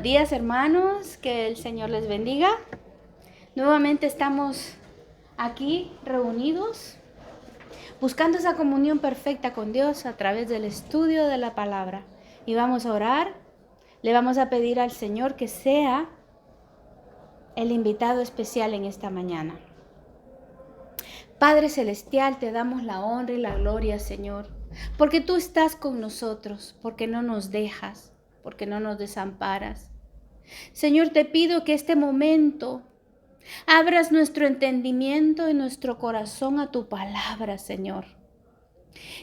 Buenos días, hermanos, que el Señor les bendiga. Nuevamente estamos aquí reunidos buscando esa comunión perfecta con Dios a través del estudio de la palabra. Y vamos a orar, le vamos a pedir al Señor que sea el invitado especial en esta mañana. Padre Celestial, te damos la honra y la gloria, Señor, porque tú estás con nosotros, porque no nos dejas, porque no nos desamparas. Señor, te pido que este momento abras nuestro entendimiento y nuestro corazón a tu palabra, Señor.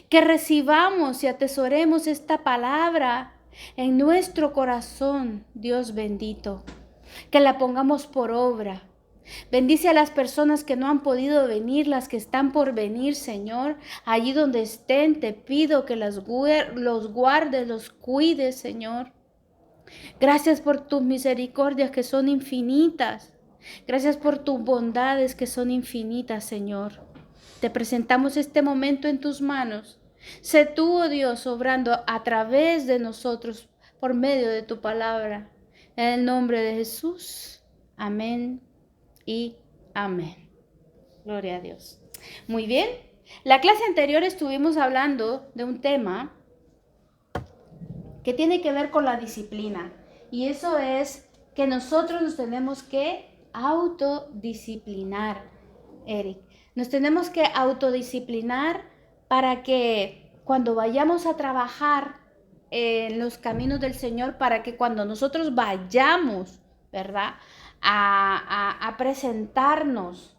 Que recibamos y atesoremos esta palabra en nuestro corazón, Dios bendito. Que la pongamos por obra. Bendice a las personas que no han podido venir, las que están por venir, Señor. Allí donde estén, te pido que los guardes, los cuides, Señor. Gracias por tus misericordias que son infinitas. Gracias por tus bondades que son infinitas, Señor. Te presentamos este momento en tus manos. Sé tú, oh Dios, obrando a través de nosotros por medio de tu palabra. En el nombre de Jesús. Amén y amén. Gloria a Dios. Muy bien. La clase anterior estuvimos hablando de un tema que tiene que ver con la disciplina. Y eso es que nosotros nos tenemos que autodisciplinar, Eric. Nos tenemos que autodisciplinar para que cuando vayamos a trabajar en los caminos del Señor, para que cuando nosotros vayamos, ¿verdad?, a presentarnos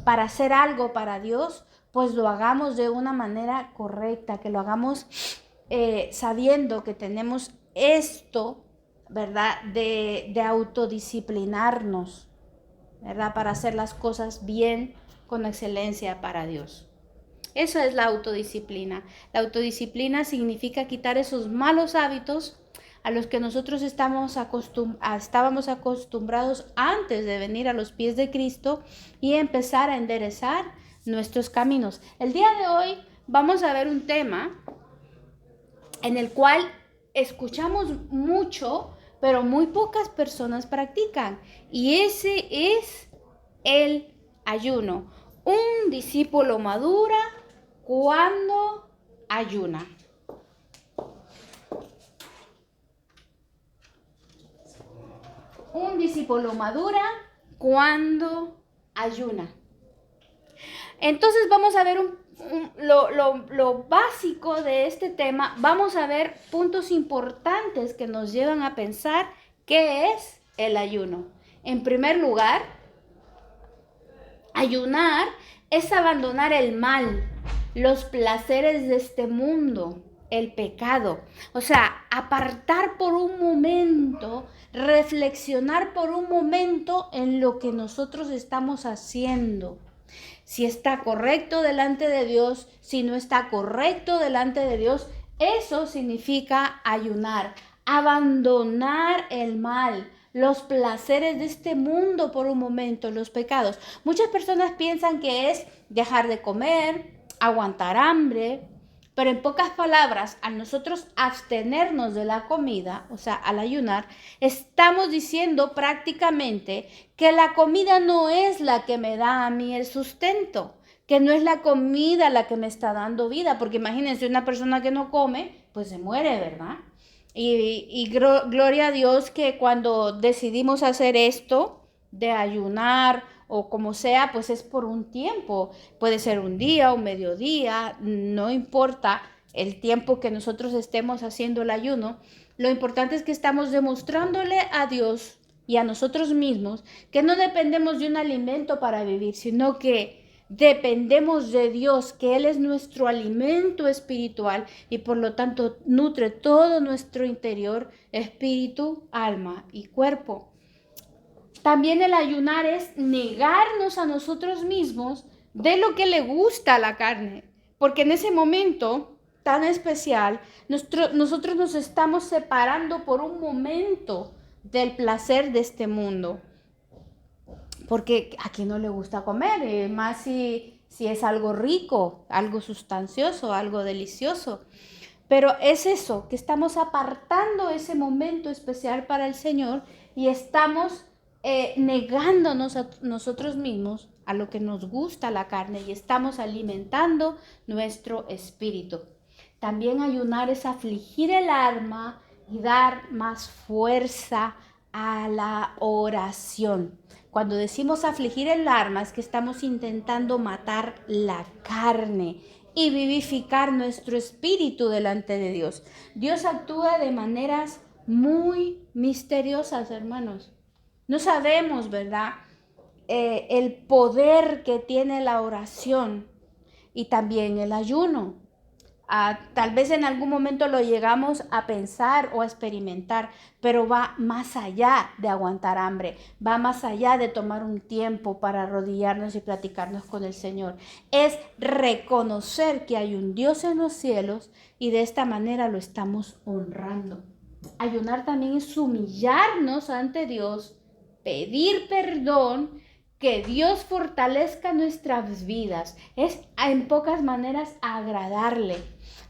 para hacer algo para Dios, pues lo hagamos de una manera correcta, que lo hagamos sabiendo que tenemos esto, ¿verdad?, de autodisciplinarnos, ¿verdad?, para hacer las cosas bien, con excelencia para Dios. Eso es la autodisciplina. La autodisciplina significa quitar esos malos hábitos a los que nosotros estábamos acostumbrados antes de venir a los pies de Cristo y empezar a enderezar nuestros caminos. El día de hoy vamos a ver un tema en el cual escuchamos mucho, pero muy pocas personas practican. Y ese es el ayuno. Un discípulo madura cuando ayuna. Un discípulo madura cuando ayuna. Entonces vamos a ver lo básico de este tema. Vamos a ver puntos importantes que nos llevan a pensar qué es el ayuno. En primer lugar, ayunar es abandonar el mal, los placeres de este mundo, el pecado. O sea, apartar por un momento, reflexionar por un momento en lo que nosotros estamos haciendo. Si está correcto delante de Dios, si no está correcto delante de Dios, eso significa ayunar, abandonar el mal, los placeres de este mundo por un momento, los pecados. Muchas personas piensan que es dejar de comer, aguantar hambre, pero en pocas palabras, al nosotros abstenernos de la comida, o sea, al ayunar, estamos diciendo prácticamente que la comida no es la que me da a mí el sustento, que no es la comida la que me está dando vida, porque imagínense una persona que no come, pues se muere, ¿verdad? Y gloria a Dios que cuando decidimos hacer esto de ayunar o como sea, pues es por un tiempo. Puede ser un día, un mediodía, no importa el tiempo que nosotros estemos haciendo el ayuno. Lo importante es que estamos demostrándole a Dios y a nosotros mismos que no dependemos de un alimento para vivir, sino que dependemos de Dios, que Él es nuestro alimento espiritual y por lo tanto nutre todo nuestro interior, espíritu, alma y cuerpo. También el ayunar es negarnos a nosotros mismos de lo que le gusta a la carne, porque en ese momento tan especial nosotros nos estamos separando por un momento del placer de este mundo. Porque a quien no le gusta comer, más si es algo rico, algo sustancioso, algo delicioso. Pero es eso, que estamos apartando ese momento especial para el Señor y estamos negándonos a nosotros mismos a lo que nos gusta la carne y estamos alimentando nuestro espíritu. También ayunar es afligir el alma y dar más fuerza a la oración. Cuando decimos afligir el alma es que estamos intentando matar la carne y vivificar nuestro espíritu delante de Dios. Dios actúa de maneras muy misteriosas, hermanos. No sabemos, ¿verdad? El poder que tiene la oración y también el ayuno. Tal vez en algún momento lo llegamos a pensar o a experimentar, pero va más allá de aguantar hambre, va más allá de tomar un tiempo para arrodillarnos y platicarnos con el Señor. Es reconocer que hay un Dios en los cielos y de esta manera lo estamos honrando. Ayunar también es humillarnos ante Dios, pedir perdón, que Dios fortalezca nuestras vidas. Es en pocas maneras agradarle.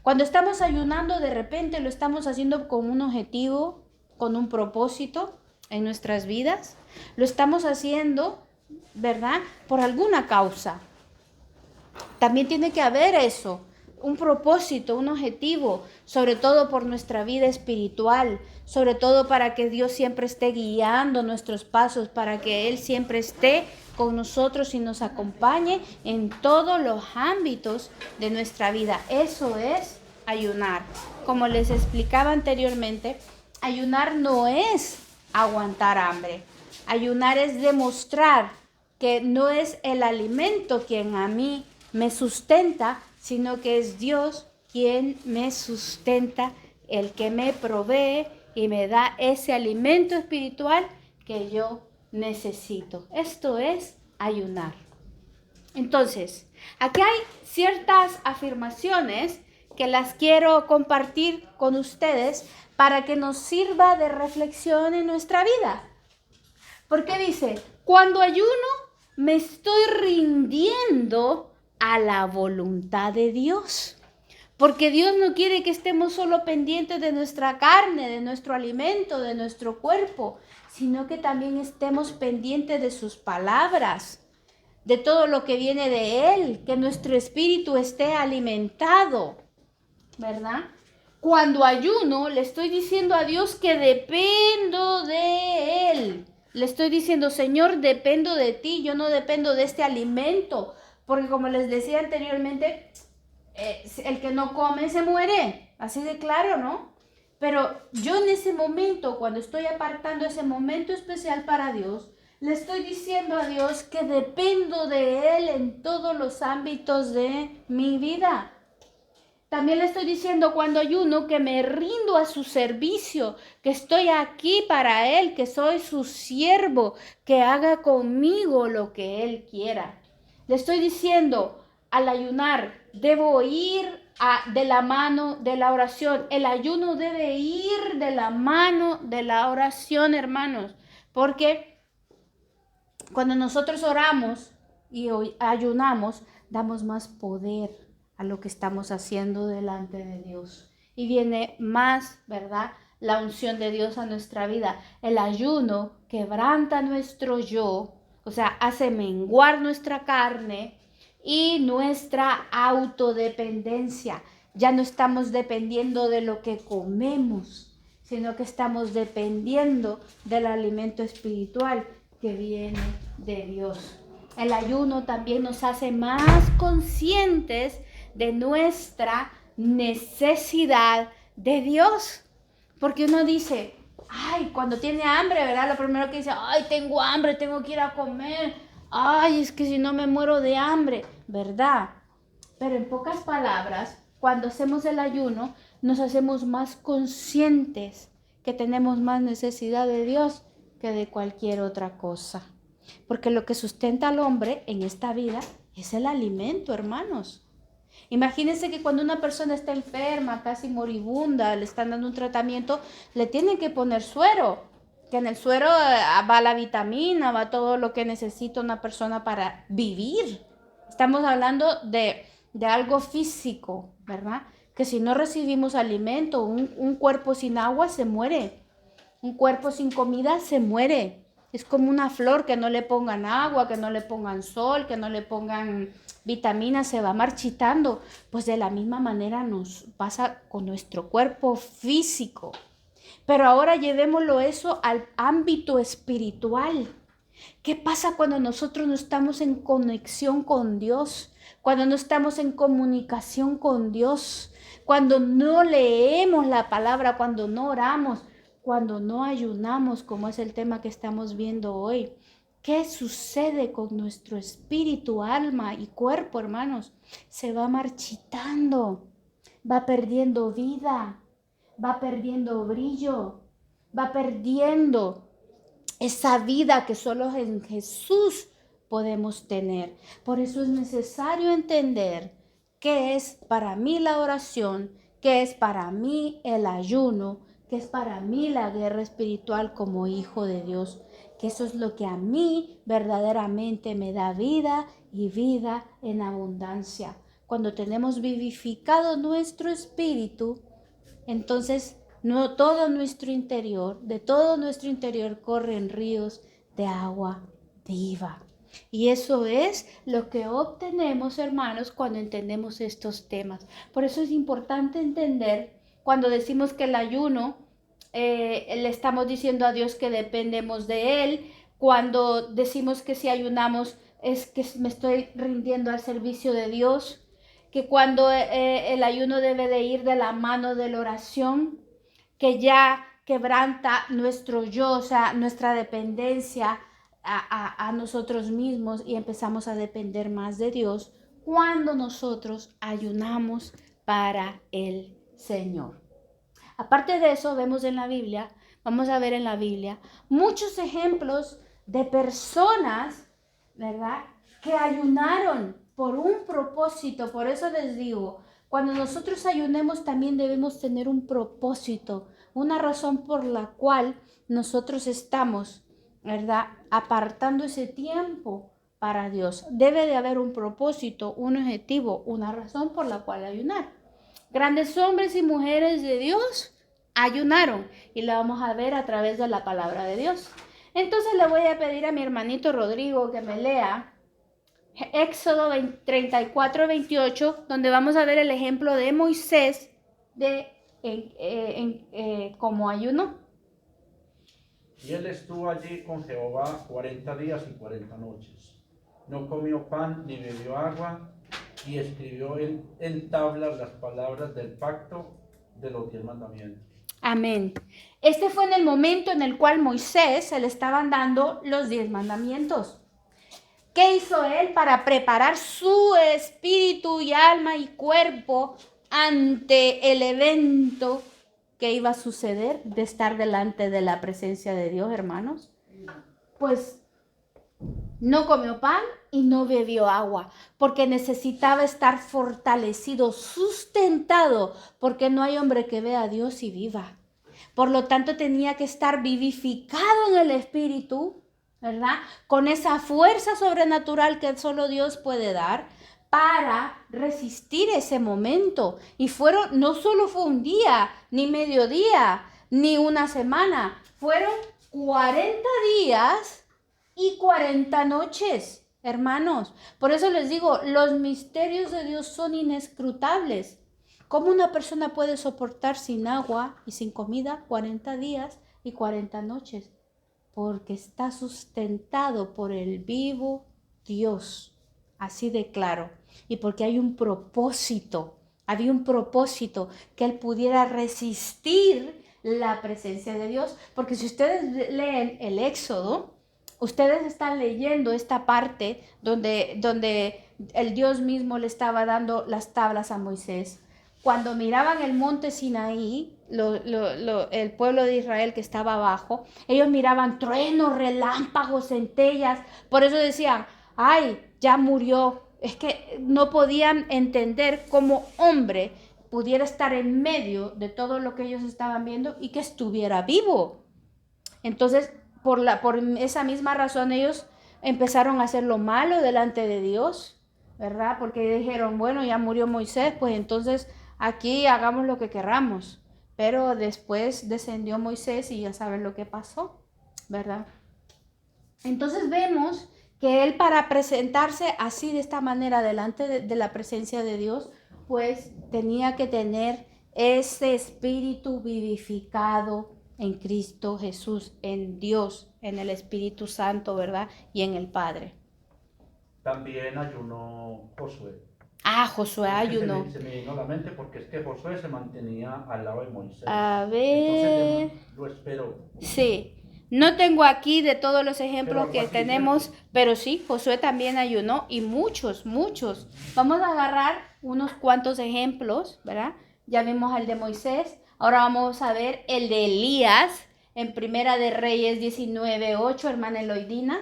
Cuando estamos ayunando, de repente lo estamos haciendo con un objetivo, con un propósito en nuestras vidas. Lo estamos haciendo, ¿verdad? Por alguna causa. También tiene que haber eso, un propósito, un objetivo, sobre todo por nuestra vida espiritual, sobre todo para que Dios siempre esté guiando nuestros pasos, para que Él siempre esté con nosotros y nos acompañe en todos los ámbitos de nuestra vida. Eso es ayunar. Como les explicaba anteriormente, ayunar no es aguantar hambre. Ayunar es demostrar que no es el alimento quien a mí me sustenta, sino que es Dios quien me sustenta, el que me provee y me da ese alimento espiritual que yo necesito. Esto es ayunar. Entonces, aquí hay ciertas afirmaciones que las quiero compartir con ustedes para que nos sirva de reflexión en nuestra vida. Porque dice, cuando ayuno me estoy rindiendo a la voluntad de Dios. Porque Dios no quiere que estemos solo pendientes de nuestra carne, de nuestro alimento, de nuestro cuerpo, sino que también estemos pendientes de sus palabras, de todo lo que viene de Él, que nuestro espíritu esté alimentado, ¿verdad? Cuando ayuno, le estoy diciendo a Dios que dependo de Él. Le estoy diciendo, Señor, dependo de ti, yo no dependo de este alimento. Porque como les decía anteriormente, el que no come se muere. Así de claro, ¿no? Pero yo en ese momento, cuando estoy apartando ese momento especial para Dios, le estoy diciendo a Dios que dependo de Él en todos los ámbitos de mi vida. También le estoy diciendo cuando ayuno que me rindo a su servicio, que estoy aquí para Él, que soy su siervo, que haga conmigo lo que Él quiera. Le estoy diciendo, al ayunar, debo ir de la mano de la oración. El ayuno debe ir de la mano de la oración, hermanos, porque cuando nosotros oramos y ayunamos, damos más poder a lo que estamos haciendo delante de Dios. Y viene más, ¿verdad?, la unción de Dios a nuestra vida. El ayuno quebranta nuestro yo, o sea, hace menguar nuestra carne y nuestra autodependencia. Ya no estamos dependiendo de lo que comemos, sino que estamos dependiendo del alimento espiritual que viene de Dios. El ayuno también nos hace más conscientes de nuestra necesidad de Dios. Porque uno dice, ay, cuando tiene hambre, ¿verdad? Lo primero que dice, ay, tengo hambre, tengo que ir a comer. Ay, es que si no me muero de hambre, ¿verdad? Pero en pocas palabras, cuando hacemos el ayuno, nos hacemos más conscientes que tenemos más necesidad de Dios que de cualquier otra cosa. Porque lo que sustenta al hombre en esta vida es el alimento, hermanos. Imagínense que cuando una persona está enferma, casi moribunda, le están dando un tratamiento, le tienen que poner suero, que en el suero va la vitamina, va todo lo que necesita una persona para vivir. Estamos hablando de algo físico, ¿verdad? que si no recibimos alimento, un cuerpo sin agua se muere, un cuerpo sin comida se muere. Es como una flor que no le pongan agua, que no le pongan sol, que no le pongan vitaminas, se va marchitando. Pues de la misma manera nos pasa con nuestro cuerpo físico. Pero ahora llevémoslo eso al ámbito espiritual. ¿Qué pasa cuando nosotros no estamos en conexión con Dios? Cuando no estamos en comunicación con Dios, cuando no leemos la palabra, cuando no oramos, cuando no ayunamos, como es el tema que estamos viendo hoy. ¿Qué sucede con nuestro espíritu, alma y cuerpo, hermanos? Se va marchitando, va perdiendo vida, va perdiendo brillo, va perdiendo esa vida que solo en Jesús podemos tener. Por eso es necesario entender qué es para mí la oración, qué es para mí el ayuno, qué es para mí la guerra espiritual como hijo de Dios. Que eso es lo que a mí verdaderamente me da vida y vida en abundancia. Cuando tenemos vivificado nuestro espíritu, entonces no todo nuestro interior, de todo nuestro interior corren ríos de agua viva. Y eso es lo que obtenemos, hermanos, cuando entendemos estos temas. Por eso es importante entender cuando decimos que el ayuno, le estamos diciendo a Dios que dependemos de Él. Cuando decimos que si ayunamos es que me estoy rindiendo al servicio de Dios. Que cuando el ayuno debe de ir de la mano de la oración, que ya quebranta nuestro yo, o sea, nuestra dependencia a nosotros mismos y empezamos a depender más de Dios cuando nosotros ayunamos para el Señor. Aparte de eso, vemos en la Biblia, vamos a ver en la Biblia, muchos ejemplos de personas, ¿verdad?, que ayunaron por un propósito. Por eso les digo, cuando nosotros ayunemos también debemos tener un propósito, una razón por la cual nosotros estamos, ¿verdad?, apartando ese tiempo para Dios. Debe de haber un propósito, un objetivo, una razón por la cual ayunar. Grandes hombres y mujeres de Dios ayunaron y lo vamos a ver a través de la palabra de Dios. Entonces le voy a pedir a mi hermanito Rodrigo que me lea Éxodo 34-28, donde vamos a ver el ejemplo de Moisés como ayuno. Y él estuvo allí con Jehová 40 días y 40 noches. No comió pan ni bebió agua, y escribió en tablas las palabras del pacto de los 10 mandamientos. Amén. Este fue en el momento en el cual Moisés se le estaban dando los 10 mandamientos. ¿Qué hizo él para preparar su espíritu y alma y cuerpo ante el evento que iba a suceder de estar delante de la presencia de Dios, hermanos? Pues no comió pan y no bebió agua, porque necesitaba estar fortalecido, sustentado, porque no hay hombre que vea a Dios y viva. Por lo tanto, tenía que estar vivificado en el espíritu, ¿verdad?, con esa fuerza sobrenatural que solo Dios puede dar para resistir ese momento. Y no solo fue un día, ni mediodía, ni una semana, fueron 40 días y 40 noches, hermanos. Por eso les digo, los misterios de Dios son inescrutables. ¿Cómo una persona puede soportar sin agua y sin comida 40 días y 40 noches? Porque está sustentado por el vivo Dios, así de claro, y porque hay un propósito, había un propósito que él pudiera resistir la presencia de Dios, porque si ustedes leen el Éxodo, ustedes están leyendo esta parte donde el Dios mismo le estaba dando las tablas a Moisés. Cuando miraban el monte Sinaí, el pueblo de Israel que estaba abajo, ellos miraban truenos, relámpagos, centellas. Por eso decían, ay, ya murió. Es que no podían entender cómo hombre pudiera estar en medio de todo lo que ellos estaban viendo y que estuviera vivo. Entonces, por esa misma razón, ellos empezaron a hacer lo malo delante de Dios, ¿verdad? Porque dijeron, bueno, ya murió Moisés, pues entonces aquí hagamos lo que querramos. Pero después descendió Moisés y ya saben lo que pasó, ¿verdad? Entonces vemos que él, para presentarse así de esta manera delante de la presencia de Dios, pues tenía que tener ese espíritu vivificado en Cristo Jesús, en Dios, en el Espíritu Santo, ¿verdad? Y en el Padre. También ayunó Josué. Josué Es que ayunó. se me vino a la mente porque es que Josué se mantenía al lado de Moisés. A ver. Entonces lo esperó. Sí. No tengo aquí de todos los ejemplos Pero que así, tenemos, ¿cierto? pero sí, Josué también ayunó y muchos. Vamos a agarrar unos cuantos ejemplos, ¿verdad? Ya vimos el de Moisés, ahora vamos a ver el de Elías en Primera de Reyes 19:8, hermana Eloidina.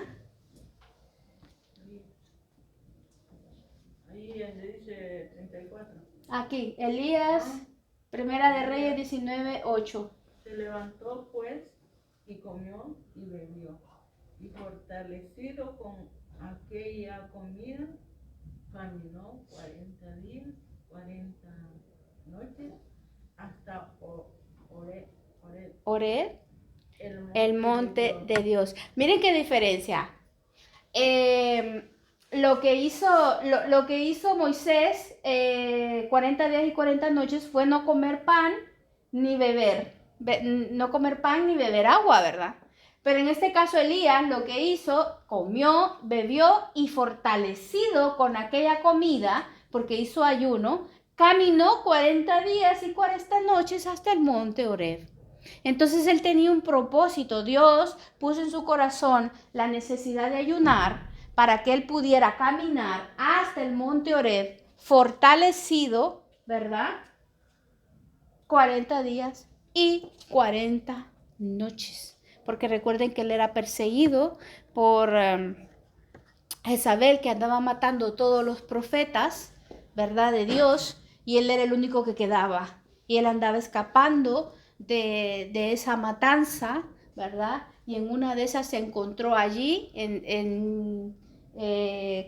Ahí dice 34. Aquí, Elías, Primera de Reyes 19:8. Se levantó pues y comió y bebió, y fortalecido con aquella comida, caminó 40 días, 40 noches, hasta Oreb, el monte de Dios. Miren qué diferencia. Lo que hizo Moisés 40 días y 40 noches fue no comer pan ni beber. No comer pan ni beber agua, ¿verdad? Pero en este caso Elías lo que hizo, comió, bebió y fortalecido con aquella comida, porque hizo ayuno, caminó 40 días y 40 noches hasta el monte Oreb. Entonces él tenía un propósito. Dios puso en su corazón la necesidad de ayunar para que él pudiera caminar hasta el monte Oreb fortalecido, ¿verdad? 40 días y 40 noches. Porque recuerden que él era perseguido por Jezabel, que andaba matando todos los profetas, ¿verdad? De Dios, y él era el único que quedaba. Y él andaba escapando de esa matanza, ¿verdad? Y en una de esas se encontró allí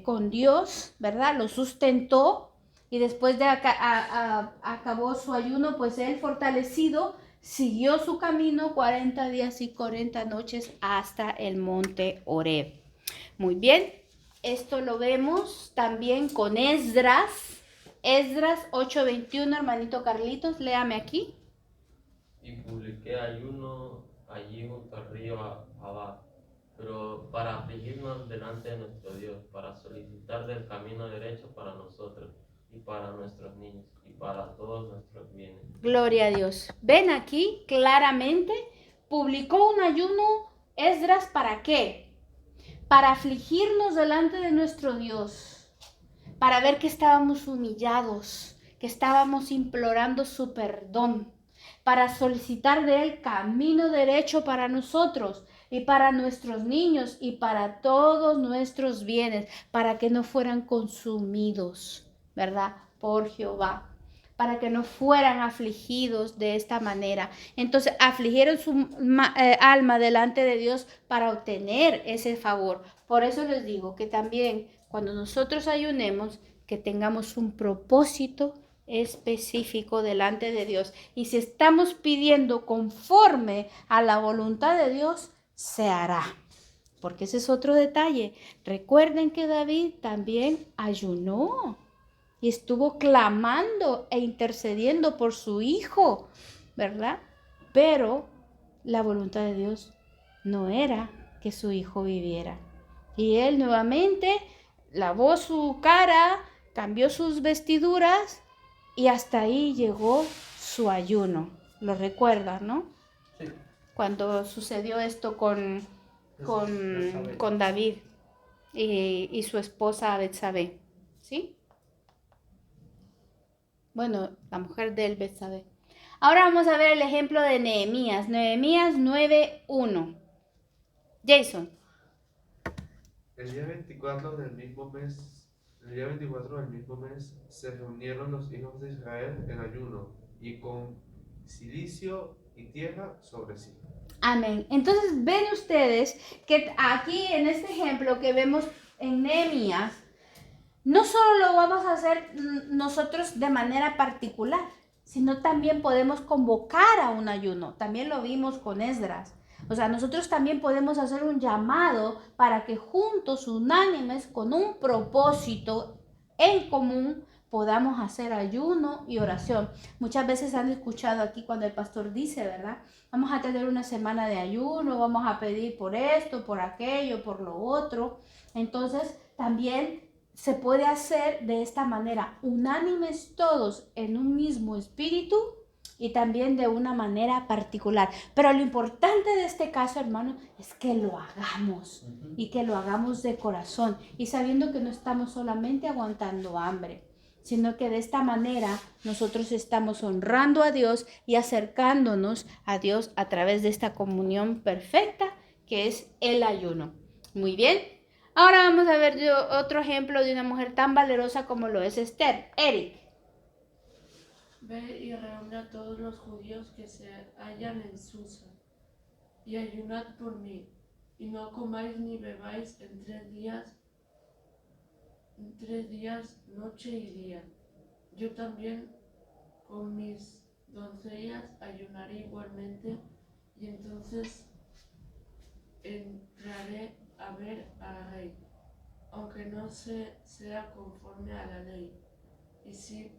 con Dios, ¿verdad? Lo sustentó y después de acabó su ayuno, pues él fortalecido siguió su camino 40 días y 40 noches hasta el monte Oreb. Muy bien, esto lo vemos también con Esdras. Esdras 8:21, hermanito Carlitos, léame aquí. Y publiqué ayuno allí junto al río Abad, pero para afligirnos delante de nuestro Dios, para solicitar del camino derecho para nosotros y para nuestros niños y para todos nuestros bienes. Gloria a Dios. Ven aquí claramente, publicó un ayuno Esdras, ¿para qué? Para afligirnos delante de nuestro Dios, para ver que estábamos humillados, que estábamos implorando su perdón, para solicitar de él camino derecho para nosotros y para nuestros niños y para todos nuestros bienes, para que no fueran consumidos, ¿verdad? Por Jehová, para que no fueran afligidos de esta manera. Entonces afligieron su alma delante de Dios para obtener ese favor. Por eso les digo que también cuando nosotros ayunemos, que tengamos un propósito específico delante de Dios. Y si estamos pidiendo conforme a la voluntad de Dios, se hará. Porque ese es otro detalle. Recuerden que David también ayunó y estuvo clamando e intercediendo por su hijo, ¿verdad? Pero la voluntad de Dios no era que su hijo viviera. Y él nuevamente lavó su cara, cambió sus vestiduras y hasta ahí llegó su ayuno. ¿Lo recuerdan, no? Sí. Cuando sucedió esto con David y su esposa Betsabé, ¿sí? Bueno, la mujer de él, Betsabé. Ahora vamos a ver el ejemplo de Nehemías. Nehemías 9:1. Jason. El día 24 del mismo mes, se reunieron los hijos de Israel en ayuno y con cilicio y tierra sobre sí. Amén. Entonces ven ustedes que aquí en este ejemplo que vemos en Nehemías, no solo lo vamos a hacer nosotros de manera particular, sino también podemos convocar a un ayuno. También lo vimos con Esdras. O sea, nosotros también podemos hacer un llamado para que juntos, unánimes, con un propósito en común, podamos hacer ayuno y oración. Muchas veces han escuchado aquí cuando el pastor dice, ¿verdad? Vamos a tener una semana de ayuno, vamos a pedir por esto, por aquello, por lo otro. Entonces, también se puede hacer de esta manera, unánimes todos en un mismo espíritu y también de una manera particular. Pero lo importante de este caso, hermano, es que lo hagamos y que lo hagamos de corazón y sabiendo que no estamos solamente aguantando hambre, sino que de esta manera nosotros estamos honrando a Dios y acercándonos a Dios a través de esta comunión perfecta que es el ayuno. Muy bien. Ahora vamos a ver otro ejemplo de una mujer tan valerosa como lo es Esther. Eric. Ve y reúne a todos los judíos que se hallan en Susa, y ayunad por mí, y no comáis ni bebáis en 3 días, noche y día. Yo también con mis doncellas ayunaré igualmente, y entonces entraré a ver al rey, aunque no sea conforme a la ley, y si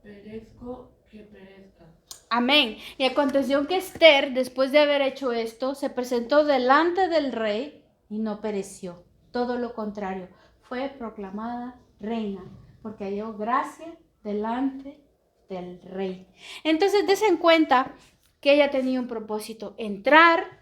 perezco, que perezca. Amén. Y aconteció que Esther, después de haber hecho esto, se presentó delante del rey y no pereció. Todo lo contrario, fue proclamada reina, porque halló gracia delante del rey. Entonces, des en cuenta que ella tenía un propósito, entrar,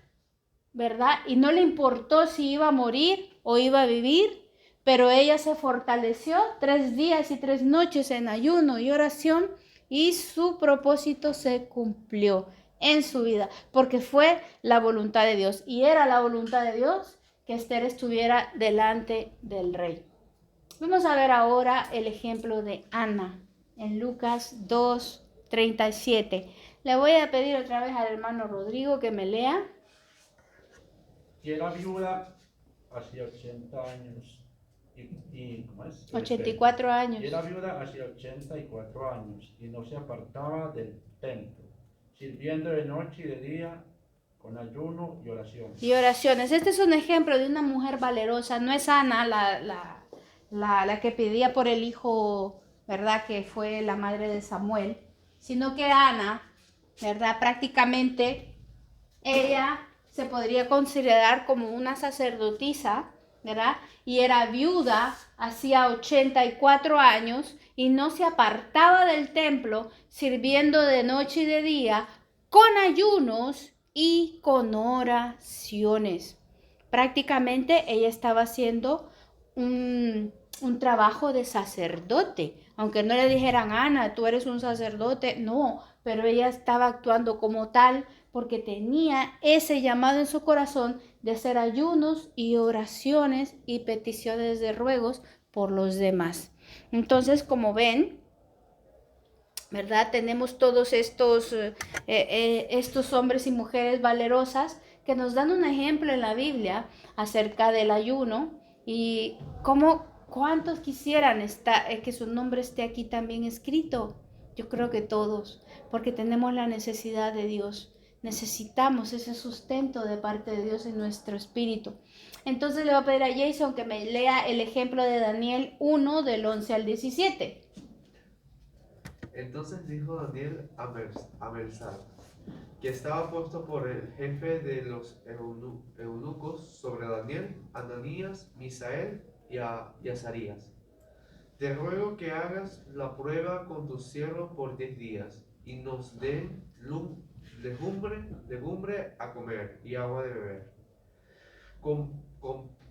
¿verdad? Y no le importó si iba a morir o iba a vivir, pero ella se fortaleció 3 días y 3 noches en ayuno y oración y su propósito se cumplió en su vida, porque fue la voluntad de Dios y era la voluntad de Dios que Esther estuviera delante del rey. Vamos a ver ahora el ejemplo de Ana en Lucas 2:37. Le voy a pedir otra vez al hermano Rodrigo que me lea. Y era viuda hacia 80 años. ¿Cómo es? 84 años. Y era viuda hacia 84 años y no se apartaba del templo, sirviendo de noche y de día con ayuno y oración. Y oraciones. Este es un ejemplo de una mujer valerosa. No es Ana la que pedía por el hijo, ¿verdad? Que fue la madre de Samuel, sino que Ana, ¿verdad? Prácticamente ella se podría considerar como una sacerdotisa, ¿verdad? Y era viuda hacía 84 años y no se apartaba del templo, sirviendo de noche y de día con ayunos y con oraciones. Prácticamente ella estaba haciendo un trabajo de sacerdote, aunque no le dijeran, Ana, tú eres un sacerdote, no, pero ella estaba actuando como tal porque tenía ese llamado en su corazón de hacer ayunos y oraciones y peticiones de ruegos por los demás. Entonces, como ven, ¿verdad? Tenemos todos estos hombres y mujeres valerosas que nos dan un ejemplo en la Biblia acerca del ayuno y cuántos quisieran que su nombre esté aquí también escrito. Yo creo que todos, porque tenemos la necesidad de Dios. Necesitamos ese sustento de parte de Dios en nuestro espíritu. Entonces le voy a pedir a Jason que me lea el ejemplo de Daniel 1 del 11 al 17. Entonces dijo Daniel a Belsar, que estaba puesto por el jefe de los eunucos sobre Daniel, Ananías, Misael y Azarías. Te ruego que hagas la prueba con tus siervos por 10 días y nos den legumbre a comer y agua de beber.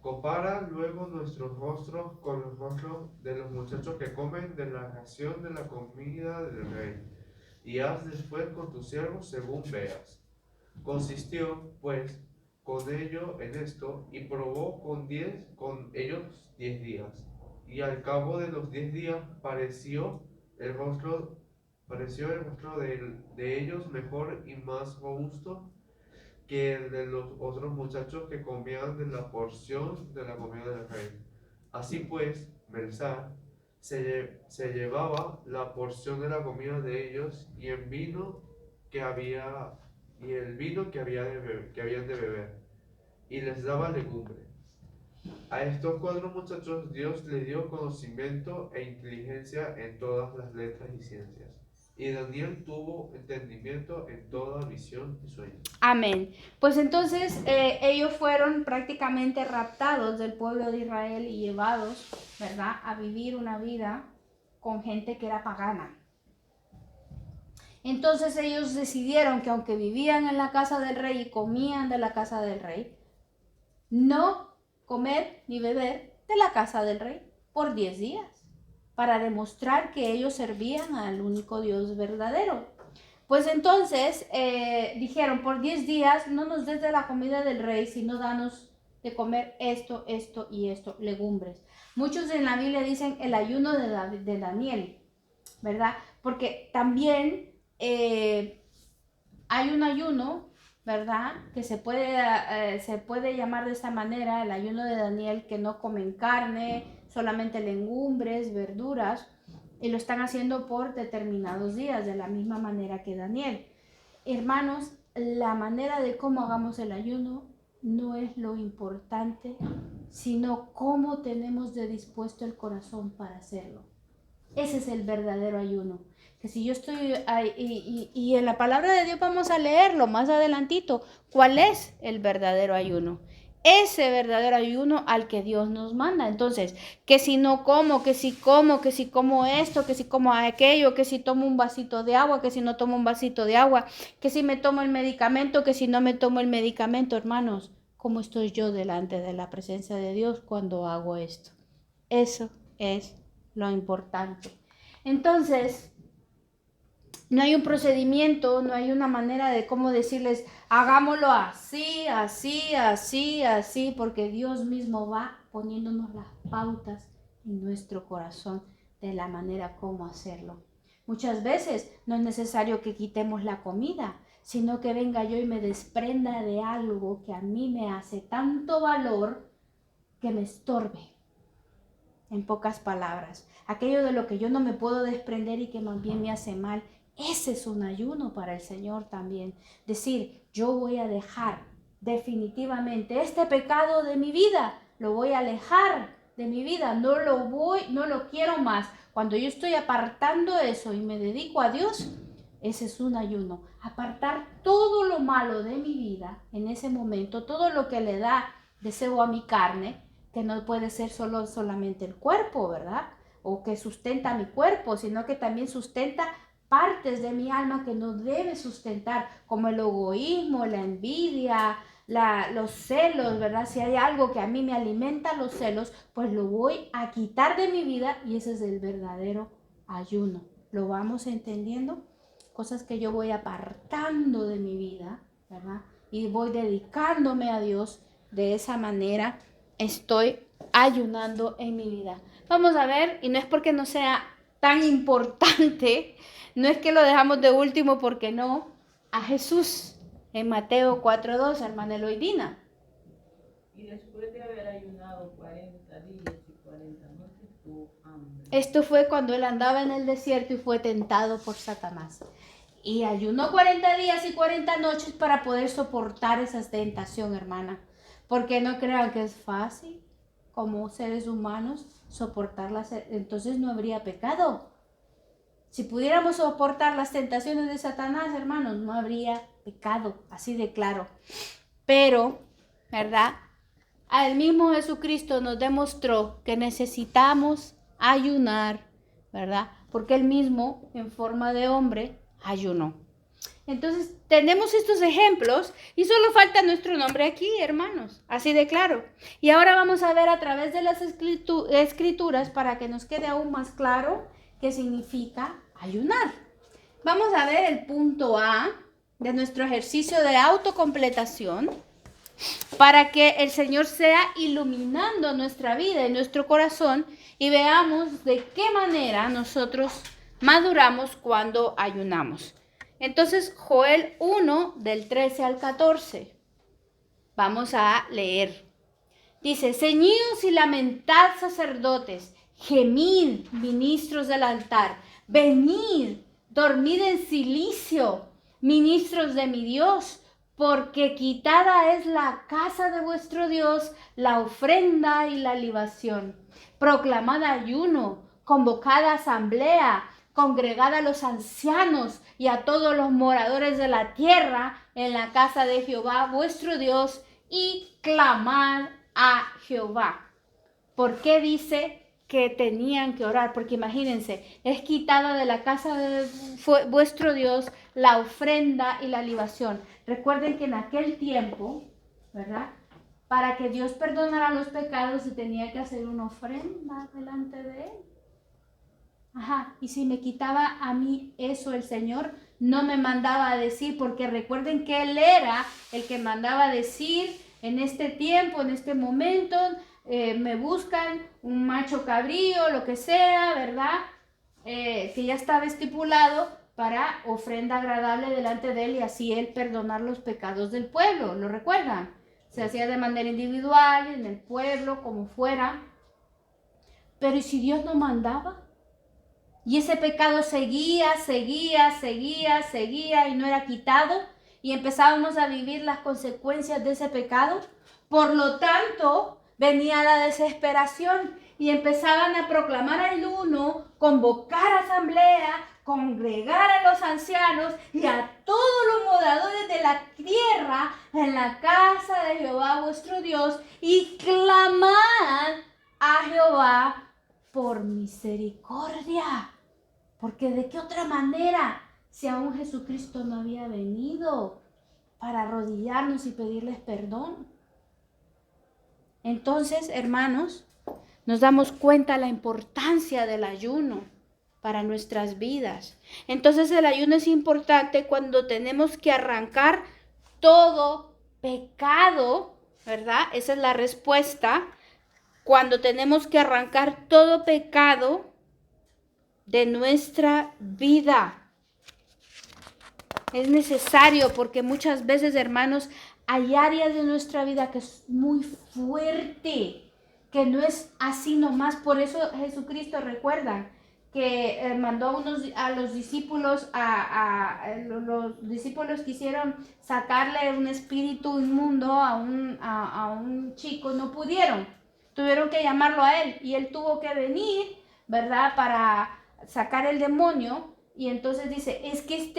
Compara luego nuestros rostros con los rostros de los muchachos que comen de la ración de la comida del rey, y haz después con tus siervos según veas. Consistió, pues, con ello en esto, y probó con ellos 10 días. Y al cabo de los 10 días pareció el rostro de ellos mejor y más robusto que el de los otros muchachos que comían de la porción de la comida del rey. Así pues, Belsar se llevaba la porción de la comida de ellos y el vino que había y el vino que habían de beber, y les daba legumbre. A estos 4 muchachos Dios les dio conocimiento e inteligencia en todas las letras y ciencias. Y Daniel tuvo entendimiento en toda visión y sueño. Amén. Pues entonces ellos fueron prácticamente raptados del pueblo de Israel y llevados, ¿verdad?, a vivir una vida con gente que era pagana. Entonces ellos decidieron que aunque vivían en la casa del rey y comían de la casa del rey, no comer ni beber de la casa del rey por 10 días, para demostrar que ellos servían al único Dios verdadero. Pues entonces dijeron, por 10 días no nos des de la comida del rey, sino danos de comer esto, esto y esto, legumbres. Muchos en la Biblia dicen el ayuno de Daniel, ¿verdad? Porque también hay un ayuno, ¿verdad?, que se puede llamar de esta manera, el ayuno de Daniel, que no comen carne, solamente legumbres, verduras, y lo están haciendo por determinados días, de la misma manera que Daniel. Hermanos, la manera de cómo hagamos el ayuno no es lo importante, sino cómo tenemos de dispuesto el corazón para hacerlo. Ese es el verdadero ayuno. Que si yo estoy ahí, y en la palabra de Dios vamos a leerlo más adelantito, ¿cuál es el verdadero ayuno? Ese verdadero ayuno al que Dios nos manda. Entonces, que si no como, que si como esto, que si como aquello, que si tomo un vasito de agua, que si no tomo un vasito de agua, que si me tomo el medicamento, que si no me tomo el medicamento, hermanos, ¿cómo estoy yo delante de la presencia de Dios cuando hago esto? Eso es lo importante. Entonces, no hay un procedimiento, no hay una manera de cómo decirles, hagámoslo así, así, así, así, porque Dios mismo va poniéndonos las pautas en nuestro corazón de la manera como hacerlo. Muchas veces no es necesario que quitemos la comida, sino que venga yo y me desprenda de algo que a mí me hace tanto valor que me estorbe. En pocas palabras, aquello de lo que yo no me puedo desprender y que más bien me hace mal, ese es un ayuno para el Señor también. Decir, yo voy a dejar definitivamente este pecado de mi vida, lo voy a alejar de mi vida, no lo quiero más. Cuando yo estoy apartando eso y me dedico a Dios, ese es un ayuno. Apartar todo lo malo de mi vida en ese momento, todo lo que le da deseo a mi carne, que no puede ser solamente el cuerpo, ¿verdad? O que sustenta mi cuerpo, sino que también sustenta partes de mi alma que no debe sustentar, como el egoísmo, la envidia, los celos, ¿verdad? Si hay algo que a mí me alimenta los celos, pues lo voy a quitar de mi vida, y ese es el verdadero ayuno. ¿Lo vamos entendiendo? Cosas que yo voy apartando de mi vida, ¿verdad? Y voy dedicándome a Dios. De esa manera estoy ayunando en mi vida. Vamos a ver, y no es porque no sea tan importante, no es que lo dejamos de último porque no, a Jesús en Mateo 4:2, hermana Eloidina. Y después de haber ayunado 40 días y 40 noches, tuvo hambre. Esto fue cuando él andaba en el desierto y fue tentado por Satanás. Y ayunó 40 días y 40 noches para poder soportar esa tentación, hermana. Porque no crean que es fácil, como seres humanos, soportarlas. Entonces no habría pecado. Si pudiéramos soportar las tentaciones de Satanás, hermanos, no habría pecado, así de claro. Pero, ¿verdad? El mismo Jesucristo nos demostró que necesitamos ayunar, ¿verdad? Porque él mismo, en forma de hombre, ayunó. Entonces, tenemos estos ejemplos y solo falta nuestro nombre aquí, hermanos, así de claro. Y ahora vamos a ver a través de las escrituras para que nos quede aún más claro qué significa ayunar. Vamos a ver el punto A de nuestro ejercicio de autocompletación para que el Señor sea iluminando nuestra vida y nuestro corazón y veamos de qué manera nosotros maduramos cuando ayunamos. Entonces, Joel 1, del 13 al 14. Vamos a leer. Dice, ceñidos y lamentad, sacerdotes, gemid, ministros del altar, venid, dormid en silicio, ministros de mi Dios, porque quitada es la casa de vuestro Dios, la ofrenda y la libación. Proclamad ayuno, convocada asamblea, congregad a los ancianos y a todos los moradores de la tierra en la casa de Jehová vuestro Dios, y clamad a Jehová. ¿Por qué dice que tenían que orar? Porque imagínense, es quitada de la casa de vuestro Dios la ofrenda y la libación. Recuerden que en aquel tiempo, ¿verdad? Para que Dios perdonara los pecados se tenía que hacer una ofrenda delante de Él. Ajá, y si me quitaba a mí eso el Señor, no me mandaba a decir, porque recuerden que Él era el que mandaba a decir en este tiempo, en este momento, me buscan un macho cabrío, lo que sea, ¿verdad? Que ya estaba estipulado para ofrenda agradable delante de Él y así Él perdonar los pecados del pueblo, ¿lo recuerdan? Se hacía de manera individual, en el pueblo, como fuera. Pero ¿y si Dios no mandaba? Y ese pecado seguía y no era quitado, y empezábamos a vivir las consecuencias de ese pecado. Por lo tanto, venía la desesperación y empezaban a proclamar ayuno, convocar asamblea, congregar a los ancianos y a todos los moradores de la tierra en la casa de Jehová vuestro Dios, y clamad a Jehová por misericordia. Porque de qué otra manera, si aún Jesucristo no había venido para arrodillarnos y pedirles perdón. Entonces, hermanos, nos damos cuenta la importancia del ayuno para nuestras vidas. Entonces, el ayuno es importante cuando tenemos que arrancar todo pecado, ¿verdad? Esa es la respuesta. Cuando tenemos que arrancar todo pecado de nuestra vida. Es necesario porque muchas veces, hermanos, hay áreas de nuestra vida que es muy fuerte, que no es así nomás. Por eso Jesucristo, recuerdan, que mandó a los discípulos, los discípulos quisieron sacarle un espíritu inmundo a un chico, no pudieron, tuvieron que llamarlo a él y él tuvo que venir, ¿verdad?, para sacar el demonio. Y entonces dice, es que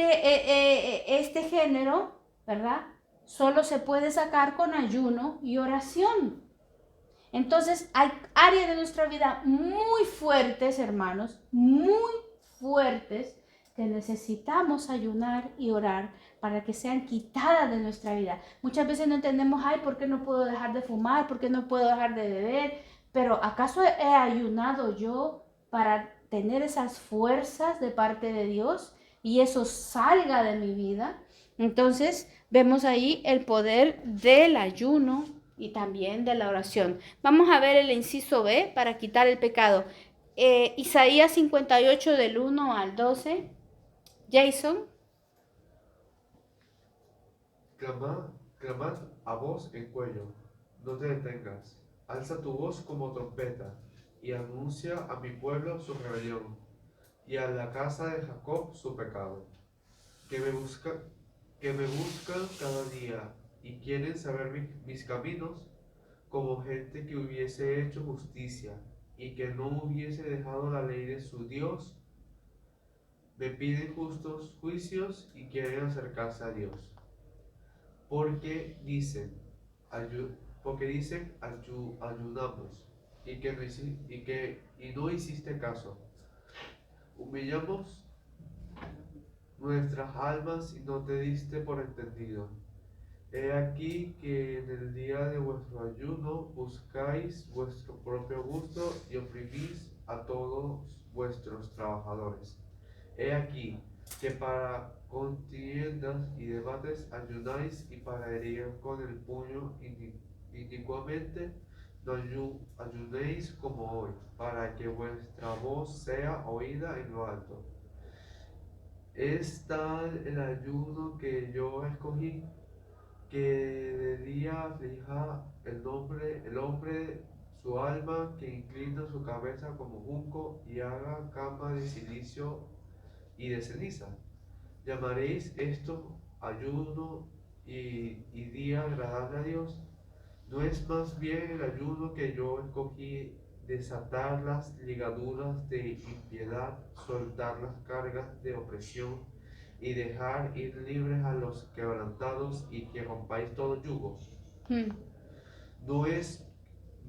este género, ¿verdad?, solo se puede sacar con ayuno y oración. Entonces hay áreas de nuestra vida muy fuertes, hermanos, muy fuertes, que necesitamos ayunar y orar para que sean quitadas de nuestra vida. Muchas veces no entendemos, ay, ¿por qué no puedo dejar de fumar? ¿Por qué no puedo dejar de beber? Pero ¿acaso he ayunado yo para tener esas fuerzas de parte de Dios y eso salga de mi vida? Entonces vemos ahí el poder del ayuno y también de la oración. Vamos a ver el inciso B para quitar el pecado. Isaías 58 del 1 al 12. Jason. Clamad a voz en cuello, no te detengas. Alza tu voz como trompeta y anuncia a mi pueblo su rebelión y a la casa de Jacob su pecado. Que me buscan cada día y quieren saber mis caminos, como gente que hubiese hecho justicia y que no hubiese dejado la ley de su Dios. Me piden justos juicios y quieren acercarse a Dios. Porque dicen ayunamos y no hiciste caso. Humillamos nuestras almas y no te diste por entendido. He aquí que en el día de vuestro ayuno buscáis vuestro propio gusto y oprimís a todos vuestros trabajadores. He aquí que para contiendas y debates ayunáis, y para herir con el puño inicuamente no ayunéis como hoy, para que vuestra voz sea oída en lo alto. Es tal el ayuno que yo escogí, que de día aflija el hombre su alma que inclina su cabeza como junco y haga cama de silicio y de ceniza. ¿Llamaréis esto ayuno y día agradable a Dios? ¿No es más bien el ayuno que yo escogí desatar las ligaduras de impiedad, soltar las cargas de opresión y dejar ir libres a los quebrantados y que rompáis todo yugo? Mm. No es,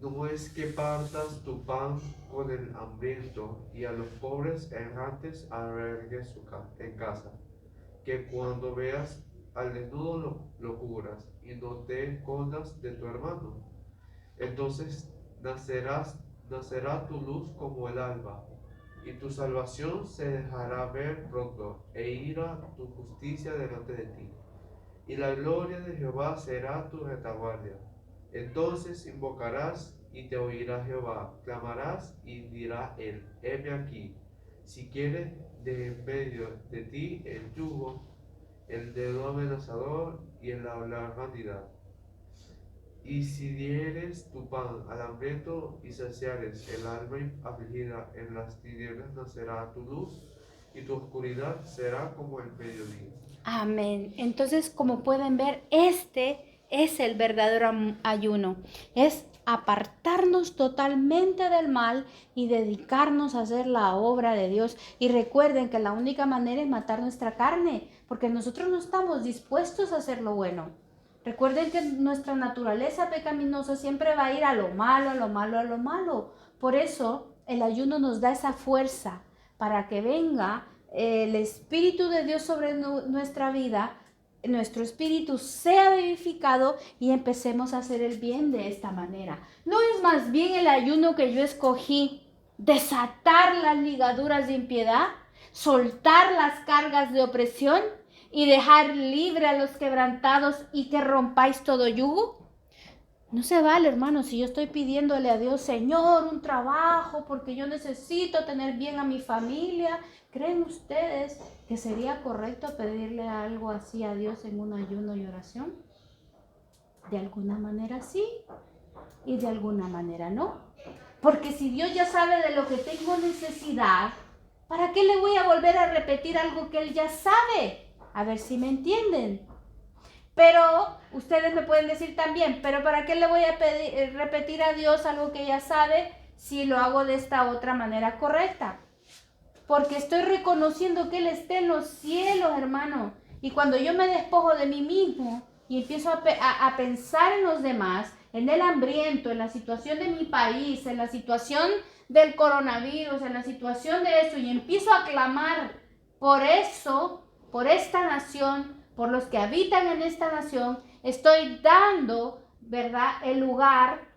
no es que partas tu pan con el hambriento y a los pobres errantes albergues en casa, que cuando veas al desnudo lo cubras y no te escondas de tu hermano. Entonces nacerá tu luz como el alba, y tu salvación se dejará ver pronto, e irá tu justicia delante de ti. Y la gloria de Jehová será tu retaguardia. Entonces invocarás y te oirá Jehová, clamarás y dirá él, heme aquí. Si quieres de en medio de ti el yugo, el dedo amenazador y el hablar vanidad. Y si dieres tu pan al hambriento y saciares el alma afligida, en las tinieblas nacerá tu luz y tu oscuridad será como el mediodía. Amén. Entonces, como pueden ver, este es el verdadero ayuno. Es apartarnos totalmente del mal y dedicarnos a hacer la obra de Dios. Y recuerden que la única manera es matar nuestra carne, porque nosotros no estamos dispuestos a hacer lo bueno. Recuerden que nuestra naturaleza pecaminosa siempre va a ir a lo malo, a lo malo, a lo malo. Por eso el ayuno nos da esa fuerza para que venga el Espíritu de Dios sobre nuestra vida, nuestro espíritu sea vivificado y empecemos a hacer el bien de esta manera. ¿No es más bien el ayuno que yo escogí desatar las ligaduras de impiedad, soltar las cargas de opresión y dejar libre a los quebrantados y que rompáis todo yugo? No se vale, hermano, si yo estoy pidiéndole a Dios, Señor, un trabajo, porque yo necesito tener bien a mi familia. ¿Creen ustedes que sería correcto pedirle algo así a Dios en un ayuno y oración? De alguna manera sí y de alguna manera no. Porque si Dios ya sabe de lo que tengo necesidad, ¿para qué le voy a volver a repetir algo que Él ya sabe? A ver si me entienden. Pero ustedes me pueden decir también, pero ¿para qué le voy a repetir a Dios algo que ya sabe si lo hago de esta otra manera correcta? Porque estoy reconociendo que Él está en los cielos, hermano. Y cuando yo me despojo de mí mismo y empiezo a pensar en los demás, en el hambriento, en la situación de mi país, en la situación del coronavirus, en la situación de eso, y empiezo a clamar por eso, por esta nación, por los que habitan en esta nación, estoy dando, ¿verdad?, el lugar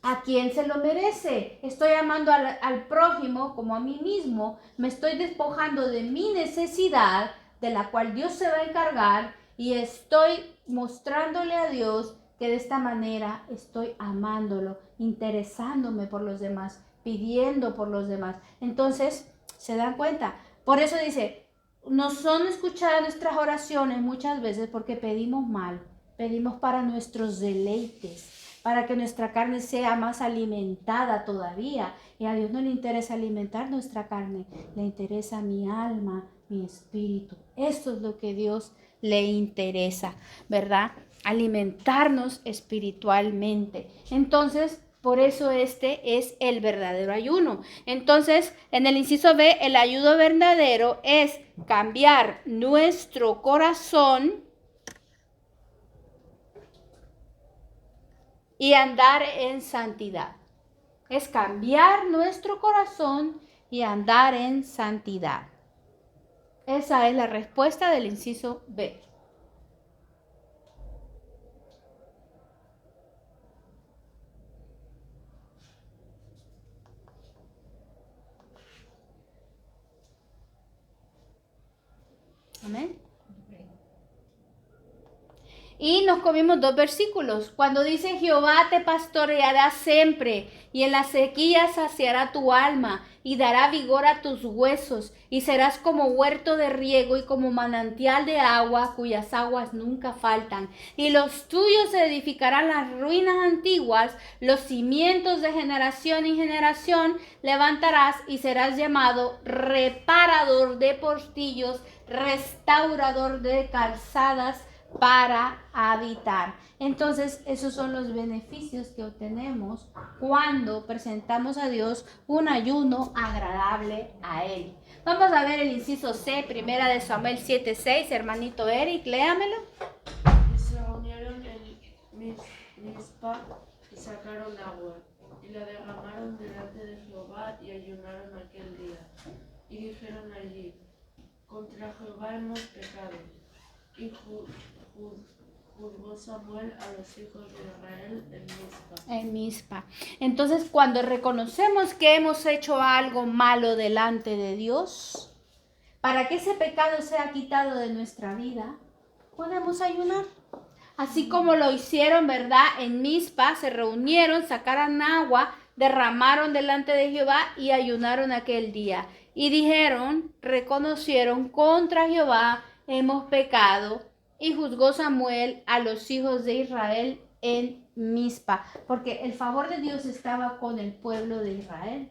a quien se lo merece. Estoy amando al prójimo como a mí mismo. Me estoy despojando de mi necesidad, de la cual Dios se va a encargar, y estoy mostrándole a Dios que de esta manera estoy amándolo, interesándome por los demás, pidiendo por los demás. Entonces, ¿se dan cuenta? Por eso dice, no son escuchadas nuestras oraciones muchas veces porque pedimos mal, pedimos para nuestros deleites, para que nuestra carne sea más alimentada todavía. Y a Dios no le interesa alimentar nuestra carne, le interesa mi alma, mi espíritu. Esto es lo que Dios le interesa, ¿verdad? Alimentarnos espiritualmente. Entonces, por eso este es el verdadero ayuno. Entonces, en el inciso B, el ayuno verdadero es cambiar nuestro corazón y andar en santidad. Es cambiar nuestro corazón y andar en santidad. Esa es la respuesta del inciso B. Amén. Y nos comimos 2 versículos. Cuando dice Jehová te pastoreará siempre y en la sequía saciará tu alma y dará vigor a tus huesos y serás como huerto de riego y como manantial de agua cuyas aguas nunca faltan. Y los tuyos edificarán las ruinas antiguas, los cimientos de generación en generación levantarás y serás llamado reparador de portillos, restaurador de calzadas para habitar. Entonces, esos son los beneficios que obtenemos cuando presentamos a Dios un ayuno agradable a Él. Vamos a ver el inciso C, primera de Samuel 7:6, hermanito Eric, léamelo. Y se reunieron en Mizpa y sacaron agua, y la derramaron delante de Jehová y ayunaron aquel día. Y dijeron allí, contra Jehová hemos pecado. Y juzgó Samuel a los hijos de Israel en Mizpa. En Mizpa. Entonces, cuando reconocemos que hemos hecho algo malo delante de Dios, para que ese pecado sea quitado de nuestra vida, podemos ayunar. Así como lo hicieron, ¿verdad? En Mizpa se reunieron, sacaron agua, derramaron delante de Jehová y ayunaron aquel día. Y dijeron, reconocieron, contra Jehová hemos pecado. Y juzgó Samuel a los hijos de Israel en Mizpa, porque el favor de Dios estaba con el pueblo de Israel.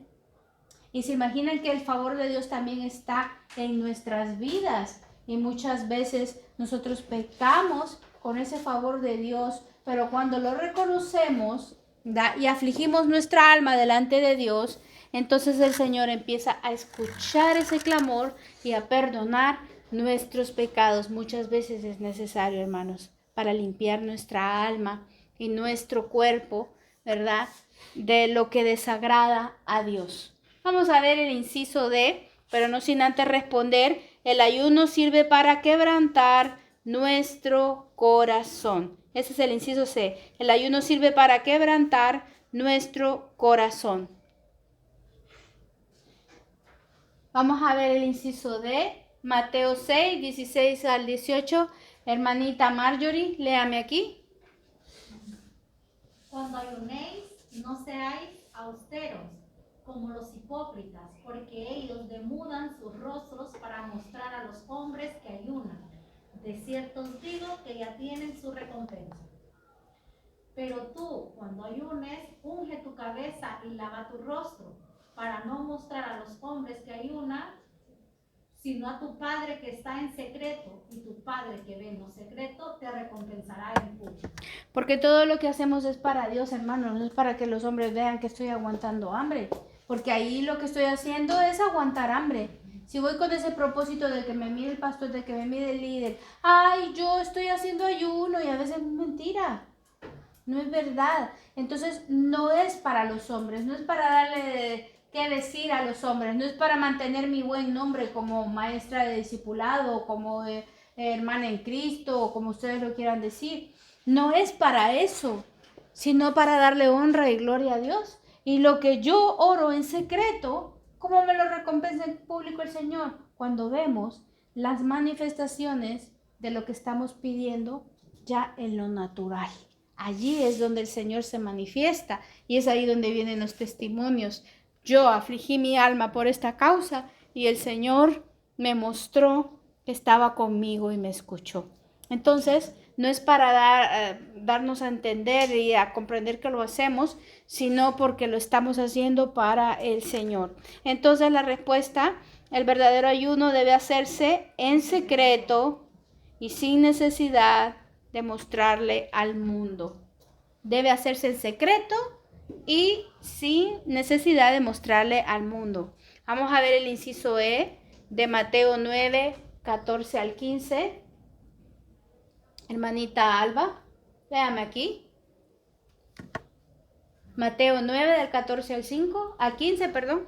Y se imaginan que el favor de Dios también está en nuestras vidas. Y muchas veces nosotros pecamos con ese favor de Dios, pero cuando lo reconocemos, ¿da? Y afligimos nuestra alma delante de Dios, entonces el Señor empieza a escuchar ese clamor y a perdonar nuestros pecados. Muchas veces es necesario, hermanos, para limpiar nuestra alma y nuestro cuerpo, ¿verdad? De lo que desagrada a Dios. Vamos a ver el inciso D, pero no sin antes responder, el ayuno sirve para quebrantar nuestro corazón. Ese es el inciso C. El ayuno sirve para quebrantar nuestro corazón. Vamos a ver el inciso D. Mateo 6, 16 al 18. Hermanita Marjorie, léame aquí. Cuando ayunéis, no seáis austeros, como los hipócritas, porque ellos demudan sus rostros para mostrar a los hombres que ayunan. De cierto os digo que ya tienen su recompensa. Pero tú, cuando ayunes, unge tu cabeza y lava tu rostro, para no mostrar a los hombres que ayunan, sino a tu Padre que está en secreto, y tu Padre que ve en lo secreto te recompensará en público. Porque todo lo que hacemos es para Dios, hermanos, no es para que los hombres vean que estoy aguantando hambre, porque ahí lo que estoy haciendo es aguantar hambre. Si voy con ese propósito de que me mire el pastor, de que me mire el líder, ay, yo estoy haciendo ayuno, y a veces es mentira, no es verdad. Entonces no es para los hombres, no es para darle qué decir a los hombres, no es para mantener mi buen nombre como maestra de discipulado, como hermana en Cristo, o como ustedes lo quieran decir. No es para eso, sino para darle honra y gloria a Dios. Y lo que yo oro en secreto, ¿cómo me lo recompensa en público el Señor? Cuando vemos las manifestaciones de lo que estamos pidiendo ya en lo natural. Allí es donde el Señor se manifiesta y es ahí donde vienen los testimonios. Yo afligí mi alma por esta causa y el Señor me mostró que estaba conmigo y me escuchó. Entonces, no es para darnos a entender y a comprender que lo hacemos, sino porque lo estamos haciendo para el Señor. Entonces, la respuesta, el verdadero ayuno debe hacerse en secreto y sin necesidad de mostrarle al mundo. Debe hacerse en secreto y sin necesidad de mostrarle al mundo. Vamos a ver el inciso E de Mateo 9, 14 al 15. Hermanita Alba, léame aquí. Mateo 9 del 14 al 15, perdón.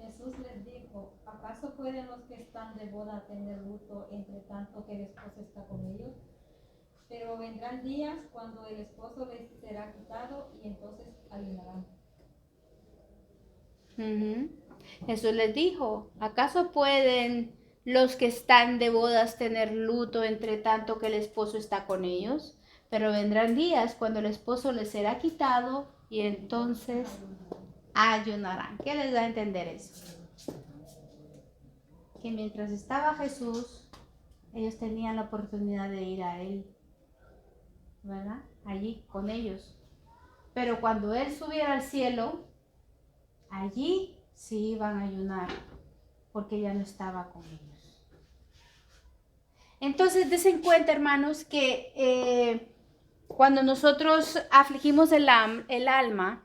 Jesús les dijo, ¿acaso pueden los que están de boda tener luto entre tanto que el esposo está con ellos? Pero vendrán días cuando el esposo les será quitado y entonces ayunarán. Jesús les dijo, ¿acaso pueden los que están de bodas tener luto entre tanto que el esposo está con ellos? pero vendrán días cuando el esposo les será quitado y entonces ayunarán. ¿Qué les da a entender eso? Que mientras estaba Jesús, ellos tenían la oportunidad de ir a Él, ¿verdad? Allí con ellos. Pero cuando Él subiera al cielo, allí sí iban a ayunar, porque ya no estaba con ellos. Entonces, des en cuenta, hermanos, que cuando nosotros afligimos el alma,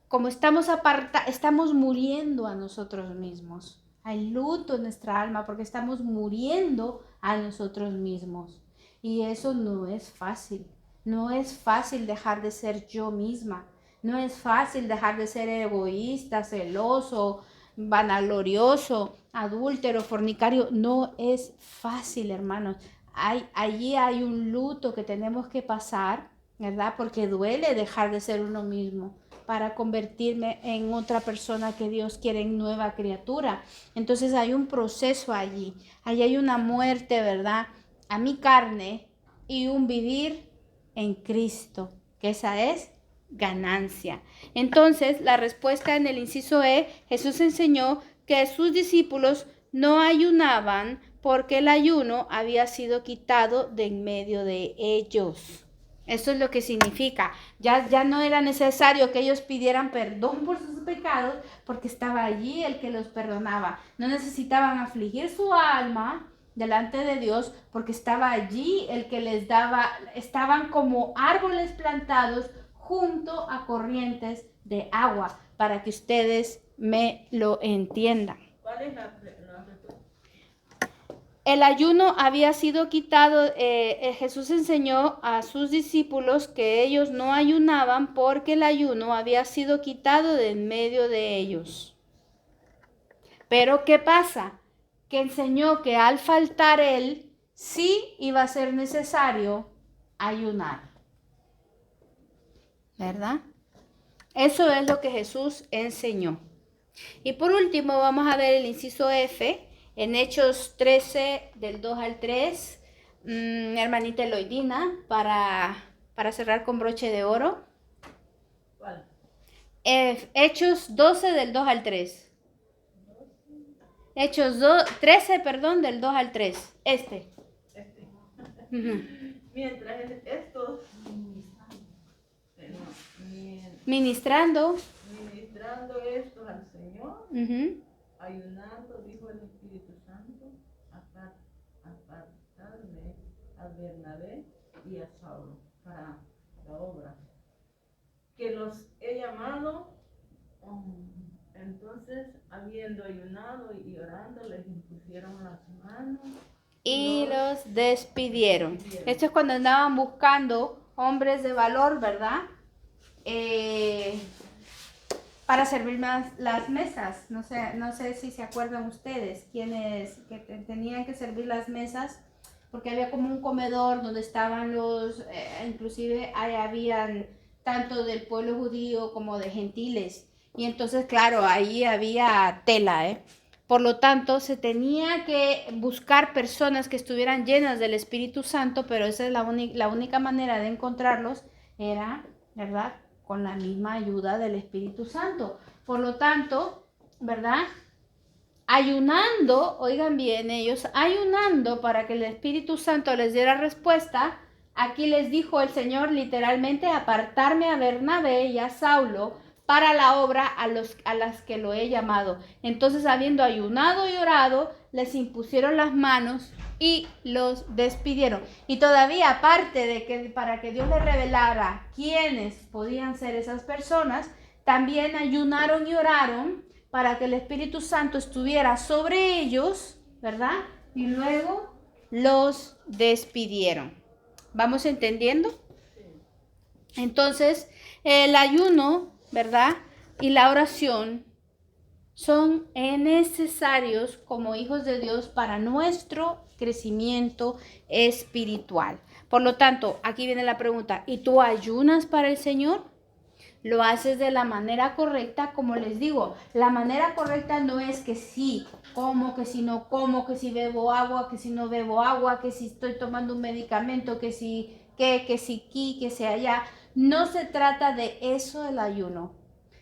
como estamos muriendo a nosotros mismos. Hay luto en nuestra alma porque estamos muriendo a nosotros mismos. Y eso no es fácil. No es fácil dejar de ser yo misma. No es fácil dejar de ser egoísta, celoso, vanaglorioso, adúltero, fornicario. No es fácil, hermanos. Allí hay un luto que tenemos que pasar, ¿verdad? Porque duele dejar de ser uno mismo para convertirme en otra persona que Dios quiere, en nueva criatura. Entonces hay un proceso allí. Allí hay una muerte, ¿verdad? A mi carne y un vivir en Cristo, que esa es ganancia. Entonces, la respuesta en el inciso E, Jesús enseñó que sus discípulos no ayunaban porque el ayuno había sido quitado de en medio de ellos. Eso es lo que significa. Ya no era necesario que ellos pidieran perdón por sus pecados porque estaba allí el que los perdonaba. No necesitaban afligir su alma delante de Dios porque estaba allí el que les daba. Estaban como árboles plantados junto a corrientes de agua, para que ustedes me lo entiendan. ¿Cuál es la respuesta? El ayuno había sido quitado. Jesús enseñó a sus discípulos que ellos no ayunaban porque el ayuno había sido quitado de en medio de ellos. Pero ¿qué pasa? Que enseñó que al faltar Él, sí iba a ser necesario ayunar. ¿Verdad? Eso es lo que Jesús enseñó. Y por último vamos a ver el inciso F. En Hechos 13, del 2 al 3, hermanita Eloidina, para cerrar con broche de oro. ¿Cuál? Hechos 12, del 2 al 3. Hechos 13, perdón, del 2 al 3. Mientras estos Ministrando estos al Señor, ayunando, dijo el Espíritu Santo, apartarme a Bernabé y a Saulo para la obra que los he llamado. Entonces, habiendo ayunado y orando, les impusieron las manos y los despidieron. Esto es cuando andaban buscando hombres de valor, ¿verdad? Para servir las mesas. No sé si se acuerdan ustedes quienes que tenían que servir las mesas, porque había como un comedor donde estaban inclusive ahí habían tanto del pueblo judío como de gentiles. Y entonces, claro, ahí había tela, Por lo tanto, se tenía que buscar personas que estuvieran llenas del Espíritu Santo, pero esa es la única manera de encontrarlos, era, ¿verdad?, con la misma ayuda del Espíritu Santo. Por lo tanto, ¿verdad?, ayunando, oigan bien, ellos ayunando para que el Espíritu Santo les diera respuesta. Aquí les dijo el Señor literalmente: apartarme a Bernabé y a Saulo para la obra a las que lo he llamado. Entonces, habiendo ayunado y orado, les impusieron las manos y los despidieron. Y todavía, aparte de que para que Dios les revelara quiénes podían ser esas personas, también ayunaron y oraron para que el Espíritu Santo estuviera sobre ellos, ¿verdad? Y luego los despidieron. ¿Vamos entendiendo? Entonces, el ayuno, ¿verdad?, y la oración son necesarios como hijos de Dios para nuestro crecimiento espiritual. Por lo tanto, aquí viene la pregunta: ¿y tú ayunas para el Señor? ¿Lo haces de la manera correcta? Como les digo, la manera correcta no es que sí como, que si no como, que si bebo agua, que si no bebo agua, que si estoy tomando un medicamento, que si que si aquí, que si allá. No se trata de eso el ayuno,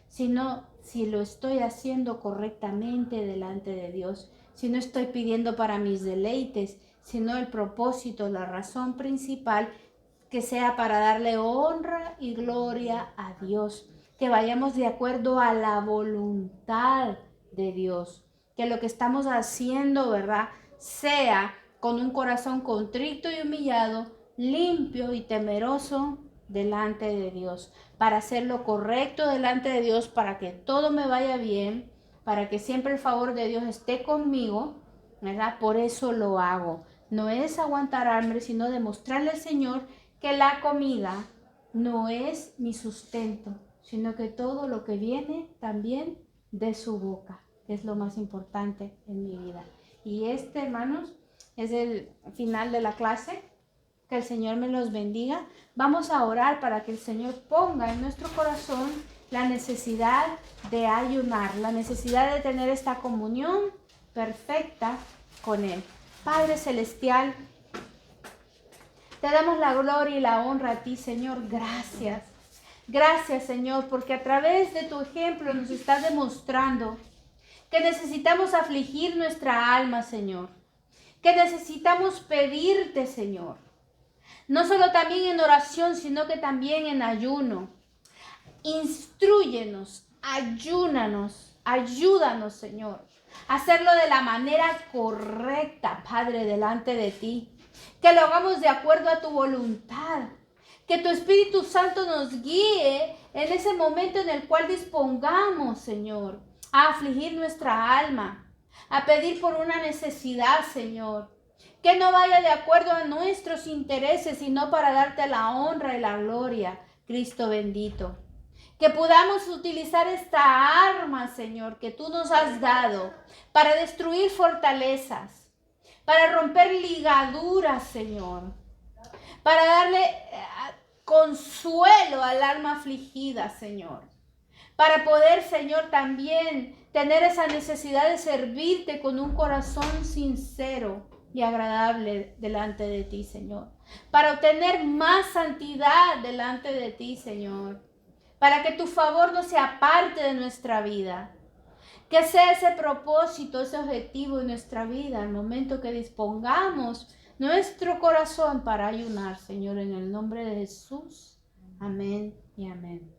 sino si lo estoy haciendo correctamente delante de Dios, si no estoy pidiendo para mis deleites, sino el propósito, la razón principal, que sea para darle honra y gloria a Dios, que vayamos de acuerdo a la voluntad de Dios, que lo que estamos haciendo, ¿verdad?, sea con un corazón contrito y humillado, limpio y temeroso delante de Dios, para hacer lo correcto delante de Dios, para que todo me vaya bien, para que siempre el favor de Dios esté conmigo, ¿verdad? Por eso lo hago. No es aguantar hambre, sino demostrarle al Señor que la comida no es mi sustento, sino que todo lo que viene también de su boca, que es lo más importante en mi vida. Y hermanos, es el final de la clase. Que el Señor me los bendiga. Vamos a orar para que el Señor ponga en nuestro corazón la necesidad de ayunar, la necesidad de tener esta comunión perfecta con Él. Padre Celestial, te damos la gloria y la honra a ti, Señor. Gracias. Gracias, Señor, porque a través de tu ejemplo nos estás demostrando que necesitamos afligir nuestra alma, Señor. Que necesitamos pedirte, Señor. No solo también en oración, sino que también en ayuno. Instrúyenos, ayúdanos, Señor, a hacerlo de la manera correcta, Padre, delante de ti. Que lo hagamos de acuerdo a tu voluntad. Que tu Espíritu Santo nos guíe en ese momento en el cual dispongamos, Señor, a afligir nuestra alma, a pedir por una necesidad, Señor. Que no vaya de acuerdo a nuestros intereses, sino para darte la honra y la gloria, Cristo bendito. Que podamos utilizar esta arma, Señor, que tú nos has dado para destruir fortalezas, para romper ligaduras, Señor, para darle consuelo al alma afligida, Señor. Para poder, Señor, también tener esa necesidad de servirte con un corazón sincero y agradable delante de ti, Señor. Para obtener más santidad delante de ti, Señor. Para que tu favor no sea parte de nuestra vida. Que sea ese propósito, ese objetivo en nuestra vida, al momento que dispongamos nuestro corazón para ayunar, Señor, en el nombre de Jesús. Amén y amén.